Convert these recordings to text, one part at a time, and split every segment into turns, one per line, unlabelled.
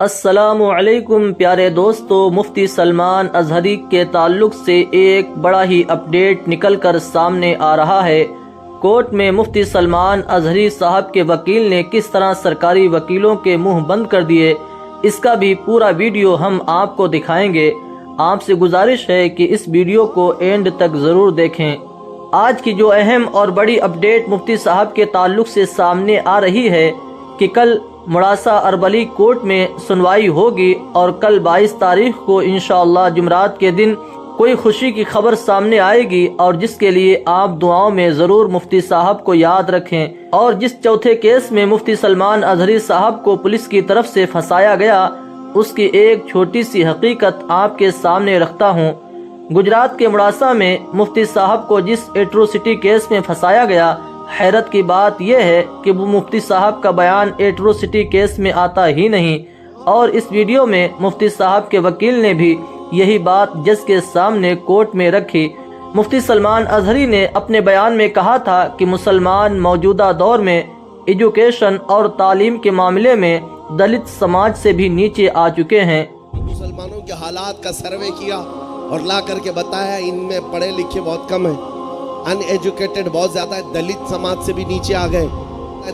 السلام علیکم پیارے دوستو، مفتی سلمان ازہری کے تعلق سے ایک بڑا ہی اپڈیٹ نکل کر سامنے آ رہا ہے۔ کورٹ میں مفتی سلمان ازہری صاحب کے وکیل نے کس طرح سرکاری وکیلوں کے منہ بند کر دیے، اس کا بھی پورا ویڈیو ہم آپ کو دکھائیں گے۔ آپ سے گزارش ہے کہ اس ویڈیو کو اینڈ تک ضرور دیکھیں۔ آج کی جو اہم اور بڑی اپڈیٹ مفتی صاحب کے تعلق سے سامنے آ رہی ہے کہ کل مڑاسا اربلی کورٹ میں سنوائی ہوگی اور کل 22 تاریخ کو انشاءاللہ جمعرات کے دن کوئی خوشی کی خبر سامنے آئے گی، اور جس کے لیے آپ دعاؤں میں ضرور مفتی صاحب کو یاد رکھیں۔ اور جس چوتھے کیس میں مفتی سلمان ازہری صاحب کو پولیس کی طرف سے پھنسایا گیا، اس کی ایک چھوٹی سی حقیقت آپ کے سامنے رکھتا ہوں۔ گجرات کے مڑاسا میں مفتی صاحب کو جس ایٹروسٹی کیس میں پھنسایا گیا، حیرت کی بات یہ ہے کہ وہ مفتی صاحب کا بیان ایٹروسٹی کیس میں آتا ہی نہیں، اور اس ویڈیو میں مفتی صاحب کے وکیل نے بھی یہی بات جج کے سامنے کورٹ میں رکھی۔ مفتی سلمان ازہری نے اپنے بیان میں کہا تھا کہ مسلمان موجودہ دور میں ایجوکیشن اور تعلیم کے معاملے میں دلت سماج سے بھی نیچے آ چکے ہیں۔
مسلمانوں کے حالات کا سروے کیا اور لا کر کے بتایا ان میں پڑھے لکھے بہت کم ہیں، ان ایجوکیٹڈ بہت زیادہ ہے، دلت سماج سے بھی نیچے آ گئے،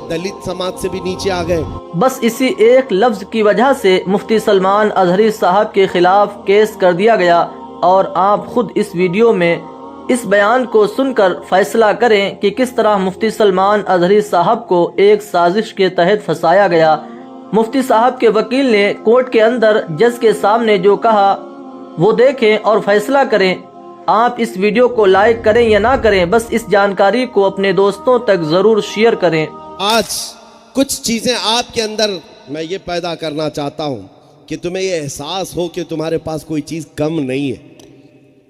دلت سماج سے بھی نیچے آ گئے۔
بس اسی ایک لفظ کی وجہ سے مفتی سلمان ازہری صاحب کے خلاف کیس کر دیا گیا، اور آپ خود اس ویڈیو میں اس بیان کو سن کر فیصلہ کریں کہ کس طرح مفتی سلمان ازہری صاحب کو ایک سازش کے تحت پھنسایا گیا۔ مفتی صاحب کے وکیل نے کورٹ کے اندر جج کے سامنے جو کہا وہ دیکھیں اور فیصلہ کریں۔ آپ اس ویڈیو کو لائک کریں یا نہ کریں، بس اس جانکاری کو اپنے دوستوں تک ضرور شیئر کریں۔
آج کچھ چیزیں آپ کے اندر میں یہ پیدا کرنا چاہتا ہوں کہ تمہیں یہ احساس ہو کہ تمہارے پاس کوئی چیز کم نہیں ہے،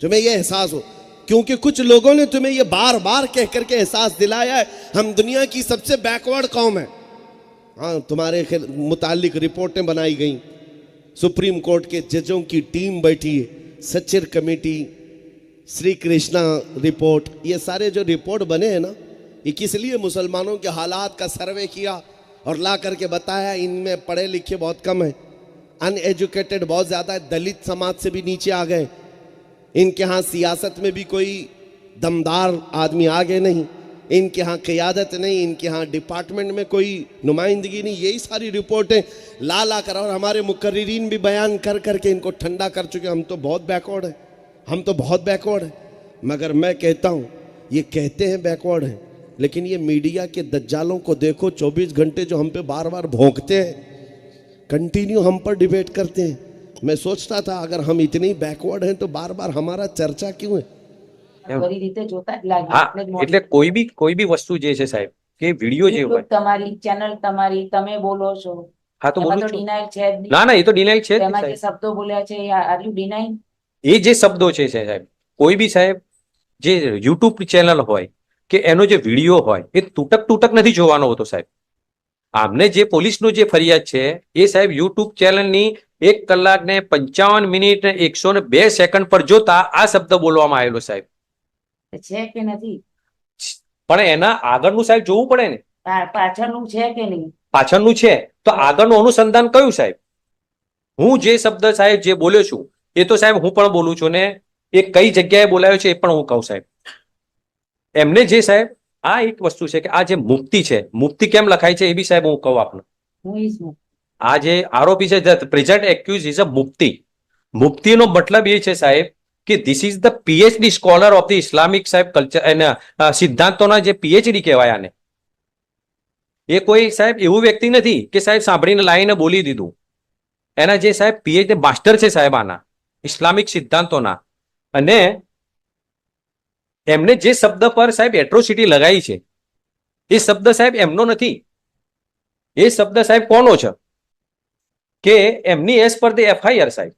تمہیں یہ احساس ہو، کیونکہ کچھ لوگوں نے تمہیں یہ بار بار کہہ کر کے احساس دلایا ہے ہم دنیا کی سب سے بیکورڈ قوم ہے۔ ہاں، تمہارے متعلق رپورٹیں بنائی گئیں، سپریم کورٹ کے ججوں کی ٹیم بیٹھی ہے، سچر کمیٹی، سری کرشنا رپورٹ، یہ سارے جو رپورٹ بنے ہیں نا، یہ کس لیے مسلمانوں کے حالات کا سروے کیا اور لا کر کے بتایا ان میں پڑھے لکھے بہت کم ہیں، ان ایجوکیٹڈ بہت زیادہ ہے، دلت سماج سے بھی نیچے آ گئے، ان کے ہاں سیاست میں بھی کوئی دمدار آدمی آگے نہیں، ان کے ہاں قیادت نہیں، ان کے ہاں ڈپارٹمنٹ میں کوئی نمائندگی نہیں، یہی ساری رپورٹیں لا کر، اور ہمارے مقررین بھی بیان کر کر کے ان کو ٹھنڈا کر چکے، ہم تو بہت بیکورڈ ہیں، ہم تو بہت بیکورڈ ہیں۔ مگر میں کہتا ہوں یہ کہتے ہیں بیکورڈ ہیں، لیکن یہ میڈیا کے دجالوں کو دیکھو، 24 گھنٹے جو ہم پہ بار بار بھونکتے ہیں، کنٹینیو ہم پر ڈیبیٹ کرتے ہیں۔ میں سوچتا تھا اگر ہم اتنی بیکورڈ ہیں تو بار بار ہمارا چرچا کیوں ہے؟
એટલે કોઈ બી વસ્તુ જે છે સાહેબ કે વિડિયો જે હોય
તમારી ચેનલ તમારી તમે બોલો છો,
હા તો
એમાં
બોલું
તો
છું
ડિનાયલ છે જ નહીં।
ના એ તો ડિનાઇલ છે જ નહીં
તેમાં જે
સાહેબ।
શબ્દો બોલ્યા છે આર યુ ડિનાઇંગ?
એ જે શબ્દો છે સાહેબ, કોઈ બી સાહેબ જે યુટ્યુબ ચેનલ હોય કે એનો જે વિડીયો હોય એ તૂટક નથી જોવાનો હોતો સાહેબ। આમને જે પોલીસનો જે ફરિયાદ છે એ સાહેબ યુટ્યુબ ચેનલની 1 કલાક ને 55 મિનિટ ને 102 સેકન્ડ પર જોતા આ શબ્દ બોલવામાં આવેલો સાહેબ।
છે કે નથી?
પણ એના આગળનું સાહેબ જોવું પડે ને,
પાછળનું છે કે નહીં?
પાછળનું છે તો આગળનું અનુસંધાન કયું સાહેબ? હું જે શબ્દ સાહેબ જે બોલ્યો છું એ તો સાહેબ હું પણ બોલું છું ને એ કઈ જગ્યાએ બોલાયો છે એ પણ હું કહું સાહેબ। એમને જે સાહેબ આ એક વસ્તુ છે કે આ જે મુક્તિ છે, મુક્તિ કેમ લખાય છે એ બી સાહેબ હું કહું આપને।
હું ઈઝ હું
આ જે આરોપી છે પ્રેઝન્ટ એક્યુઝ ઇઝ અ મુક્તિ। મુક્તિનો મતલબ એ છે સાહેબ કે this is the PhD scholar of the Islamic સાહેબ કલ્ચર એના સિદ્ધાંતોના જે પીએચડી કહેવાય આને। એ કોઈ સાહેબ એવું વ્યક્તિ નથી કે સાહેબ સાંભળીને લાઈને બોલી દીધું। એના જે સાહેબ પીએચડી માસ્ટર છે સાહેબ આના ઇસ્લામિક સિદ્ધાંતોના, અને એમને જે શબ્દ પર સાહેબ એટ્રોસિટી લગાઈ છે એ શબ્દ સાહેબ એમનો નથી, એ શબ્દ સાહેબ કોનો છે કે એમની એસ પર ધ એફઆઈઆર સાહેબ,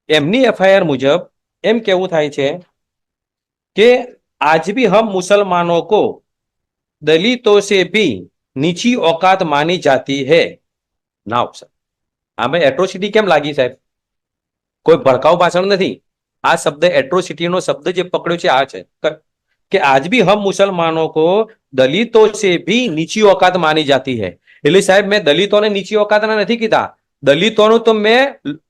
એમની એફઆઈઆર મુજબ એમ કેવું થાય છે કે आज भी हम मुसलमानों को दलितों से भी नीची औकात मानी जाती है। नाउ सर आमे एट्रोसिटी केम लागी साहेब? कोई भड़काऊ भाषण नहीं। आ शब्द एट्रोसिटी नो शब्द जे पकड़्यो छे आ छे कि आज भी हम मुसलमानों को दलितों से भी नीची औकात मानी जाती है। એટલે સાહેબ મેં દલિતોને નીચી औकात ના નથી કીધા, દલિતોનું તો મેં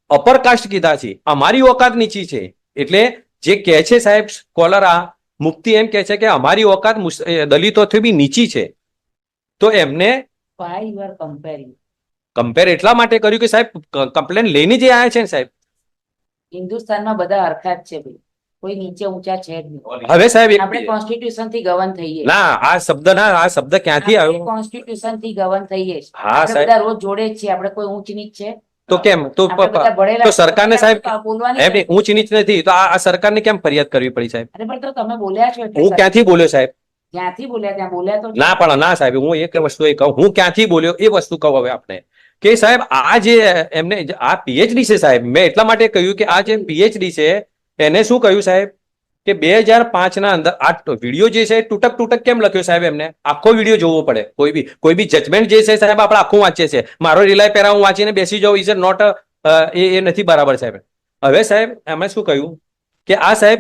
અપર કાસ્ટ કીધા છે, અમારી ઓકાત નીચી છે. એટલે જે કહે છે સાહેબ સ્કોલર આ મુક્તિ એમ કહે છે કે અમારી ઓકાત દલિતોથી બી નીચી છે. તો એમને
Why you are comparing?
Compare એટલા માટે કર્યું કે સાહેબ કમ્પ્લેન લઈને જે આવ્યા છે ને સાહેબ.
હિન્દુસ્તાનમાં બધા હરખા જ છે ભાઈ, કોઈ નીચે ઊંચા છે જ નહીં.
હવે સાહેબ
આપણે કોન્સ્ટિટ્યુશન થી ગવર્ન થઈએ.
ના આ શબ્દ ક્યાંથી આવ્યો?
કોન્સ્ટિટ્યુશન થી ગવર્ન થઈએ છીએ.
હા
આપણે
સાહેબ.
બધા રોજ જોડે જ છીએ, આપણે કોઈ ઊંચ નીચ છે?
તો કેમ તો
આપણે બધા ભણેલા
તો સરકારને સાહેબ
બોલવાની
એમની ઊંચ નીચ નથી તો આ સરકારને કેમ ફરિયાદ કરવી પડી સાહેબ?
અરે પણ તો તમે બોલ્યા છો એટલે
હું ક્યાંથી બોલ્યો સાહેબ?
જ્યાંથી બોલ્યા ત્યાં બોલ્યા તો
ના પણ ના સાહેબ, હું એક વસ્તુ એ કહું, હું ક્યાંથી બોલ્યો એ વસ્તુ કહું હવે આપણે કે સાહેબ આ જે એમને આ પીએચડી છે સાહેબ, મેં એટલા માટે કહ્યું કે આ જે પીએચડી છે એને શું કહ્યું સાહેબ કે 2005 ના અંદર આ વિડીયો જે છે તૂટક કેમ લખ્યો સાહેબ? એમને આખો વિડીયો જોવો પડે. કોઈ બી જજમેન્ટ જે છે સાહેબ આપણે આખું વાંચીએ છીએ. મારો રિલાય પેરા હું વાંચીને બેસી જાઉં ઇઝ નોટ એ નથી બરાબર સાહેબ. હવે સાહેબ એમણે શું કહ્યું કે આ સાહેબ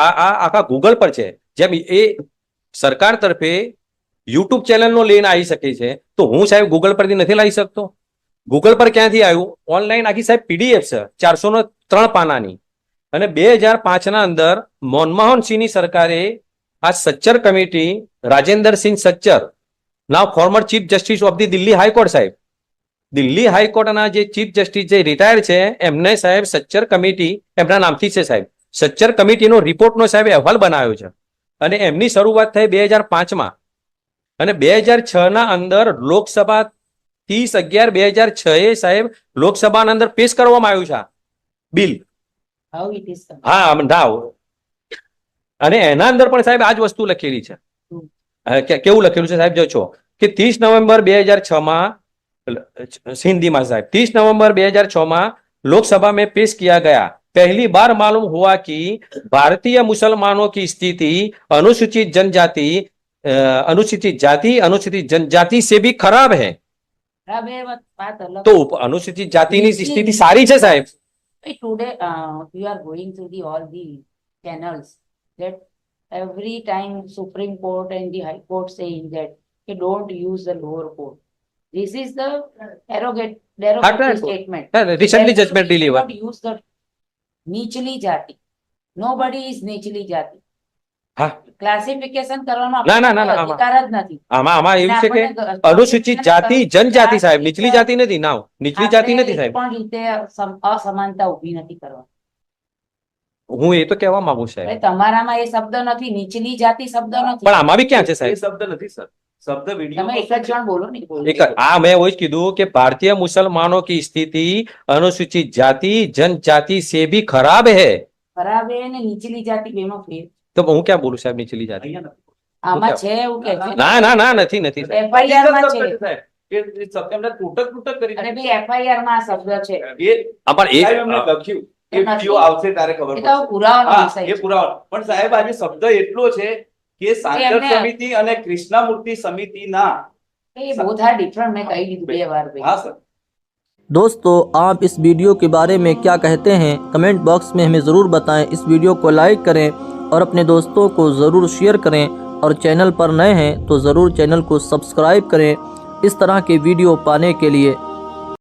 આ આખા ગૂગલ પર છે, જેમ એ સરકાર તરફે યુટ્યુબ ચેનલનો લઈને આવી શકે છે તો હું સાહેબ ગૂગલ પરથી નથી લાવી શકતો? ગૂગલ પર ક્યાંથી આવ્યું? ઓનલાઈન આખી સાહેબ પીડીએફ છે 403 પાનાની. અને 2005 ના અંદર મનમોહન સિંહની સરકારે આ Sachar committee, Rajinder Singh Sachar, now former chief justice of the Delhi high court સાહેબ, દિલ્હી હાઈકોર્ટના જે ચીફ જસ્ટિસ જે રિટાયર છે એમને સાહેબ સચ્ચર કમિટી એમના નામથી છે સાહેબ. સચ્ચર કમિટીનો રિપોર્ટનો સાહેબ અહેવાલ બનાવ્યો છે અને એમની શરૂઆત થઈ 2005 અને 2006 ના અંદર લોકસભા 30/11/2006 સાહેબ લોકસભાના અંદર પેશ કરવામાં આવ્યું છે bill.
how it is done.
હા ના, અને એના અંદર પણ સાહેબ આ જ વસ્તુ લખેલી છે. કેવું લખેલું છે સાહેબ? જો છો કે 30 નવેમ્બર 2006 हिंदी साहब 30 नवंबर 2006 लोकसभा में पेश किया गया. पहली बार मालूम हुआ कि भारतीय मुसलमानों की स्थिति अनुसूचित जाति अनुसूचित जनजाति से भी खराब है.
बात अलग.
तो अनुसूचित जाति ની સ્થિતિ સારી છે સાહેબ.
Today you are going through all the channels that every time Supreme Court and the High Court saying that you don't use the lower court. This is the derogatory statement.
Recently judgment delivered.
Don't use the નીચલી જાતિ. Nobody is નીચલી જાતિ.
હા,
classification કરવાનો
ના
અધિકાર જ નથી.
આમાં એવું છે કે અનુસૂચિત જાતિ જનજાતિ સાહેબ, નીચલી જાતિ નથી. નાવ નીચલી જાતિ નથી સાહેબ.
પણ રીતે અસમાનતા ઊભી નથી કરવાની.
હું એ તો કહેવા માંગુ છું સાહેબ.
તમારામાં એ શબ્દ નથી, નીચલી જાતિ શબ્દ નથી.
પણ આમાં બી ક્યાં છે સાહેબ?
શબ્દ નથી સર, શબ્દ વિડીયો
તમે એક જ જણ બોલો ને.
મેં એવું જ કીધું કે ભારતીય મુસલમાનો की स्थिति अनुसूचित जाति जनजाति से भी खराब है.
ખરાબ હે ને નીચલી જાતિ બેમાં ફેર.
તો હું ક્યાં બોલું સાહેબ નીચલી જાતિ?
આમાં છે એવું કે છે.
ના નથી સાહેબ.
FIR માં છે.
એમને તૂટક કરી
અરે ભાઈ FIR માં આ શબ્દ છે.
પણ એ
સાહેબ એમને લખ્યું કે વિડીયો આવશે ત્યારે ખબર
એ તો
પડશે.
પુરાવાનો
હા,
વિષય
એ
છે.
પુરાવાનો. પણ સાહેબ આજે શબ્દ એટલો છે કે સાંસદ
એમને-
સમિતિ અને કૃષ્ણામૂર્તિ સમિતિના
એ both are different. મેં કહી દીધું 2 વાર ભાઈ.
હા સર.
दोस्तों आप इस वीडियो के बारे में क्या कहते हैं कमेंट बॉक्स में हमें ज़रूर बताएं। इस वीडियो को लाइक करें और अपने दोस्तों को ज़रूर शेयर करें और चैनल पर नए हैं तो ज़रूर चैनल को सब्सक्राइब करें इस तरह के वीडियो पाने के लिए।